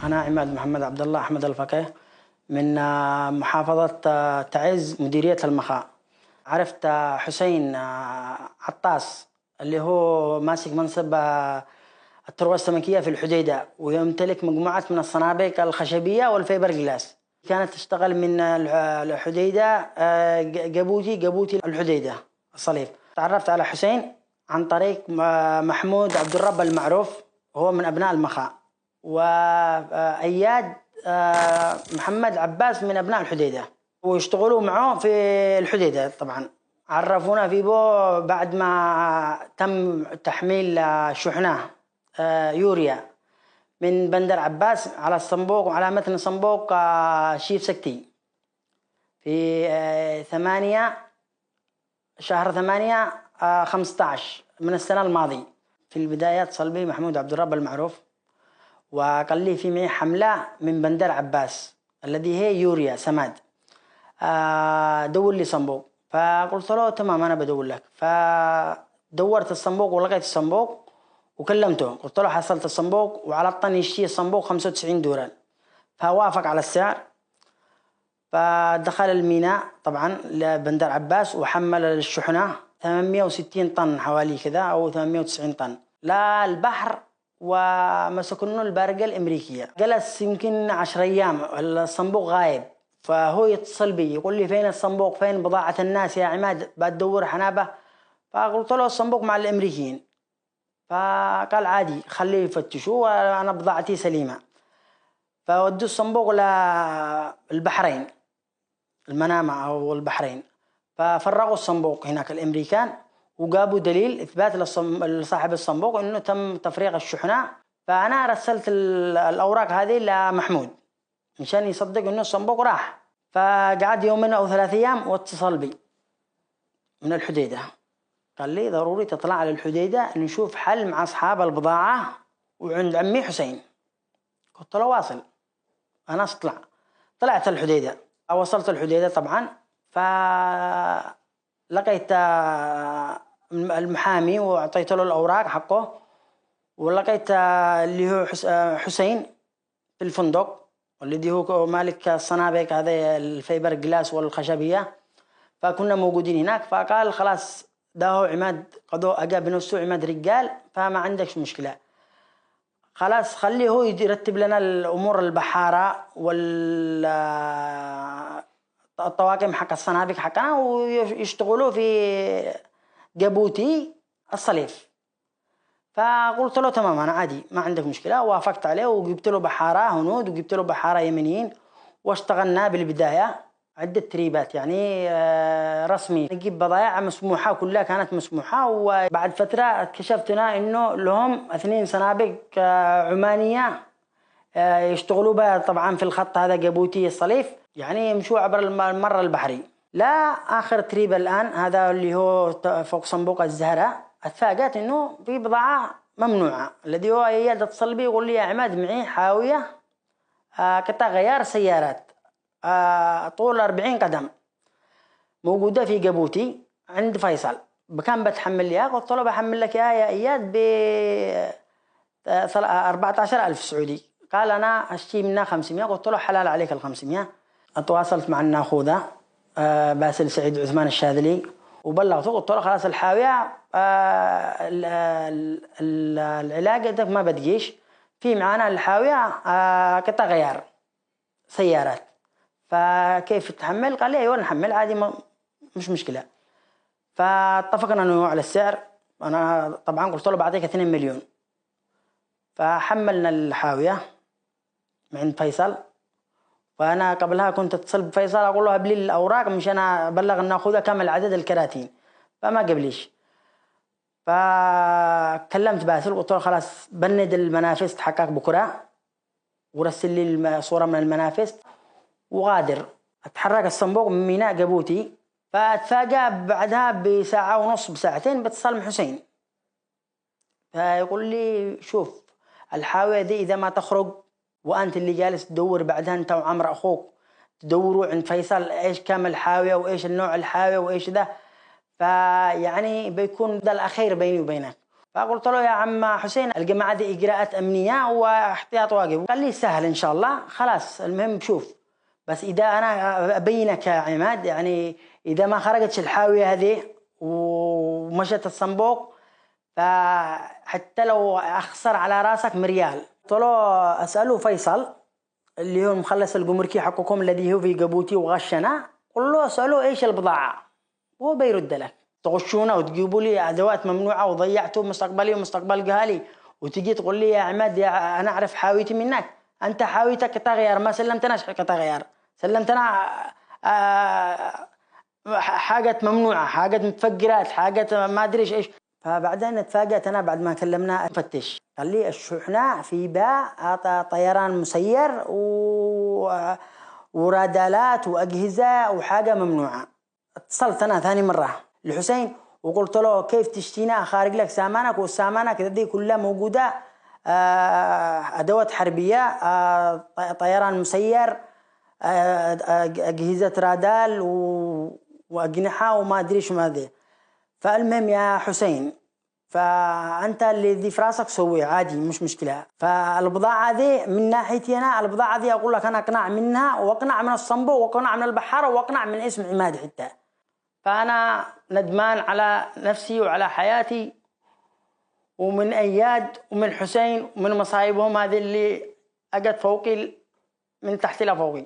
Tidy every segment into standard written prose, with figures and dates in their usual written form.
أنا عماد محمد عبد الله أحمد الفقيه من محافظة تعز مديرية المخا. عرفت حسين عطاس اللي هو ماسك منصب الثروة السمكية في الحديدة، ويمتلك مجموعة من الصنابيك الخشبية والفيبر جلاس. كانت تشتغل من الحديدة جبوتي الحديدة الصليب. تعرفت على حسين عن طريق محمود عبد الرب المعروف، هو من أبناء المخا، وأياد محمد عباس من أبناء الحديدة، ويشتغلوا معه في الحديدة. طبعا عرفونا في بو بعد ما تم تحميل شحنة يوريا من بندر عباس على الصنبوق وعلى متن صنبوق شيف سكتي في شهر 8/15 من السنة الماضية. في البدايات صلبي محمود عبد الرب المعروف، وقال لي في معي حملة من بندر عباس الذي هي يوريا سماد، دور لي صنبوق. فقلت له تمام أنا بدور لك. فدورت الصنبوق ولقيت الصنبوق وكلمته، قلت له حصلت الصنبوق وعلى الطن يشتري الصنبوق 95 دولار. فوافق على السعر. فدخل الميناء طبعا لبندر عباس وحمل الشحنة 860 طن حوالي كذا أو 890 طن لا البحر، ومسكنه البارقة الأمريكية. جلس يمكن 10 أيام الصنبوق غايب. فهو يتصل بي يقول لي فين الصنبوق، فين بضاعة الناس يا عماد بتدور حنابه. فقلت له الصنبوق مع الأمريكيين. فقال عادي خليه يفتشوا وأنا بضاعتي سليمة. فودوا الصنبوق للبحرين، المنامة أو البحرين. ففرغوا الصنبوق هناك الأمريكان، وجابوا دليل إثبات لصاحب الصنبوق إنه تم تفريغ الشحنة. فأنا رسلت الأوراق هذه لمحمود مشان يصدق إنه الصنبوق راح. فقعد يومين أو 3 أيام واتصل بي من الحديدة، قال لي ضروري تطلع على الحديدة نشوف حل مع أصحاب البضاعة وعند عمي حسين. قلت له واصل أنا طلعت الحديدة. وصلت الحديدة طبعا. فلقيت المحامي وأعطيت له الأوراق حقه، ولقيت اللي هو حسين في الفندق والذي هو مالك الصنابيك هذا الفيبر جلاس والخشبية. فكنا موجودين هناك. فقال خلاص ده هو عماد قدو أجا بنفسه عماد رجال، فما عندكش مشكلة، خلاص خليه هو يرتب لنا الأمور البحارة والطواقم حق الصنابيك حقنا ويشتغلوا في جبوتي الصليف. فقلت له تمام أنا عادي ما عندك مشكلة. وافقت عليه وجبت له بحارة هنود وجبت له بحارة يمنيين، واشتغلنا بالبداية عدة تريبات يعني رسمي نجيب بضائع مسموحة كلها كانت مسموحة. وبعد فترة اكتشفتنا إنه لهم 2 صنابيك عمانية يشتغلوا بها طبعا في الخط هذا جبوتي الصليف، يعني يمشوا عبر الممر البحري. لا آخر تريب الآن هذا اللي هو فوق صنبوق الزهرة اتفاجأت إنه في بضاعة ممنوعة، الذي هو أياد الصلبي يقول لي يا عماد معي حاوية قطع غيار سيارات طول 40 قدم موجودة في جبوتي عند فيصل، بكم بتحمل لي؟ قلت له بحمل لك يا إياد ب14,000 سعودي. قال أنا أشتري منها 500. قلت له حلال عليك 500. تواصلت مع الناخوذة باسل سعيد عثمان الشاذلي وبلغته، قلت له خلاص الحاوية العلاقة ده ما بديش في معانا الحاوية قطع غيار سيارات، فكيف تحمل؟ قال لي أيوة نحمل عادي مش مشكلة. فاتفقنا أنه على السعر. أنا طبعا قلت له بعطيك 2 مليون. فحملنا الحاوية من فيصل. وأنا قبلها كنت اتصل بفيصل أقول له قبلي الأوراق مش أنا أبلغ أن نأخذها كامل عدد الكراتين، فما قبليش. فكلمت باسل قلت له خلاص بند المنافس حقك بكرة ورسل لي صورة من المنافس وغادر. اتحرك الصنبوق من ميناء جبوتي. فاتفاجأ بعدها بساعة ونص بساعتين باتصال من حسين، فيقول لي شوف الحاوية دي إذا ما تخرج وأنت اللي جالس تدور بعدها أنت وعمر أخوك تدوروا عند فيصل إيش كم الحاوية وإيش النوع الحاوية وإيش ده، فيعني بيكون ده الأخير بيني وبينك. فقلت له يا عم حسين الجماعة دي إجراءات أمنية واحتياط واجب. قال لي سهل إن شاء الله. خلاص المهم شوف، بس إذا أنا أبينك يا عماد، يعني إذا ما خرجتش الحاوية هذه ومشت الصنبوق فحتى لو أخسر على راسك مريال. قلت له أسأله فيصل اللي هو المخلص الجمركي حقكم الذي هو في جيبوتي وغشنا، قل له أسأله إيش البضاعة وهو بيرد لك. تغشونا وتجيبوا لي أدوات ممنوعة وضيعتوا مستقبلي ومستقبل جهالي، وتجي تقول لي يا عماد أنا أعرف حاويتي منك. أنت حاويتك قطع غيار، ما سلمتناش قطع غيار، سلمتنا حاجة ممنوعة، حاجة متفجرات، حاجة ما أدري إيش. فبعدين اتفاجأت أنا بعد ما كلمنا فتش، قال لي الشحنة في باع طيران مسير ورادالات وأجهزة وحاجة ممنوعة. اتصلت أنا ثاني مرة لحسين وقلت له كيف تشتينا خارج لك سامانك، والسامانك دي كلها موجودة، أدوات حربية، طيران مسير، أجهزة رادال وأجنحة وما أدري شو ما ذي. فالمهم يا حسين، فأنت اللي في راسك سويه عادي مش مشكلة. فالبضاعة ذي من ناحيتي أنا، البضاعة ذي أقول لك أنا أقنع منها وأقنع من الصنبو وأقنع من البحارة وأقنع من اسم عماد حتى. فأنا ندمان على نفسي وعلى حياتي ومن أياد ومن حسين ومن مصايبهم هذه اللي أجت فوقي من تحت لفوقي.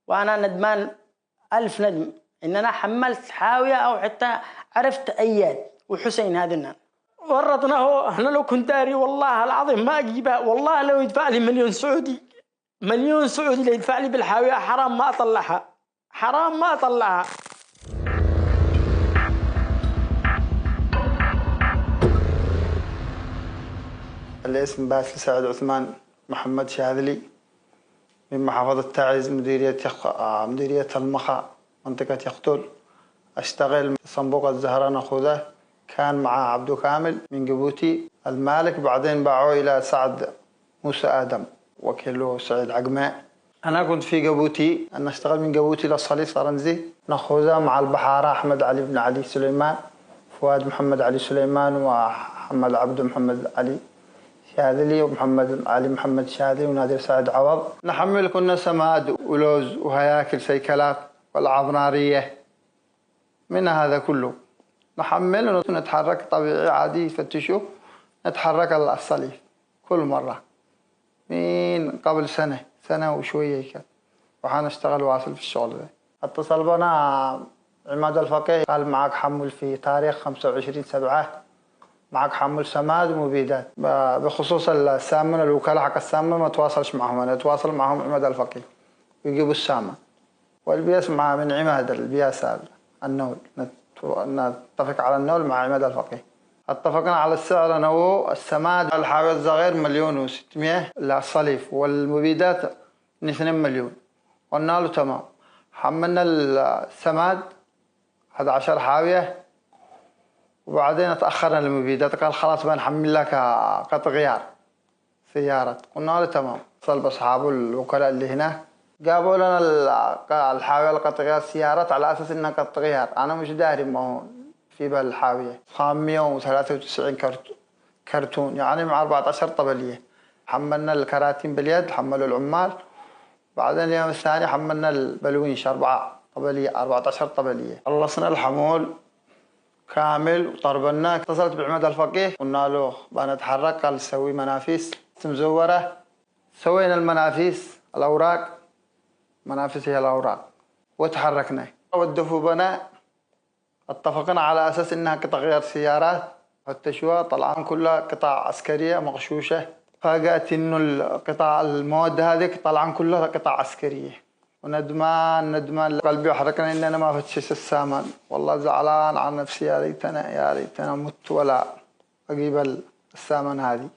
وأنا ندمان ألف ندم إن أنا حملت حاوية أو حتى عرفت أياد وحسين هذنا. ورطناه. أنا لو كنت داري والله العظيم ما أجيبها، والله لو يدفع لي مليون سعودي، مليون سعودي اللي يدفع لي بالحاوية حرام ما أطلعها، حرام ما أطلعها. الاسم باسل سعد عثمان محمد شاذلي من محافظة تعز، مديرية المخا، منطقة يقتل. أشتغل صنبوق الزهران أخوذه، كان مع عبدو كامل من جيبوتي المالك، بعدين باعوه إلى سعد موسى آدم وكيله سعيد عقماء. أنا كنت في جيبوتي، أنا أشتغل من جيبوتي للصليب صرنزي، نأخذها مع البحارة أحمد علي بن علي سليمان، فؤاد محمد علي سليمان، ومحمد عبد محمد علي شاذلي، ومحمد علي محمد شاذلي، ونادر سعد عوض. نحمل كنا سماد ولوز وهياكل سيكلات والعاب ناريه، من هذا كله نحمل ونتحرك طبيعي عادي، يفتشوا نتحرك الصليب كل مره من قبل سنه وشويه كده، وحنشتغل واصل في الشغل ده. اتصل بنا عماد الفقيه قال معك حمل في تاريخ 25/7، معك حمل سماد ومبيدات. بخصوص السامن الوكالة حق السامن ما تواصلش معهم، أنا أتواصل معهم عماد الفقيه ويجيبوا السامن والبياس مع من عماد البياس النول، نتفق على النول مع عماد الفقيه. اتفقنا على السعر أنا والسماد الحاوية الصغير 1,600,000 للصليف، والمبيدات 2 مليون، قلنا له تمام. حملنا السماد 11 حاوية، وبعدين تأخرنا المبيدات، قال خلاص بنحمل لك قطع غيار سيارة، قلنا له تمام. اتصل بأصحابه الوكلاء اللي هنا، جابوا لنا الحاوية القطع غيار سيارات على أساس إنها قطع غيار، أنا مش داري ما هو في بالحاوية 193 كرتون يعني مع 14 طبلية. حملنا الكراتين باليد، حملوا العمال، بعدين اليوم الثاني حملنا البلوينش 4 طبلية 14 طبلية. خلصنا الحمول كامل وطربنا. اتصلت بعماد الفقيه قلنا له بنتحرك، قال سوي منافيس مزورة. سوينا المنافيس، الأوراق، منافيس هي الأوراق، وتحركنا ودفوا بنا. اتفقنا على أساس إنها قطع غيار سيارات، فتشوها طلعان كلها قطع عسكرية مغشوشة. فاجأت إنه القطع المواد هذه طلعان كلها قطع عسكرية، وندمان قلبي وحركنا إن أنا ما فتشت السامان. والله زعلان على نفسي، يا ريتنا مت ولا أجيب السامان هذه.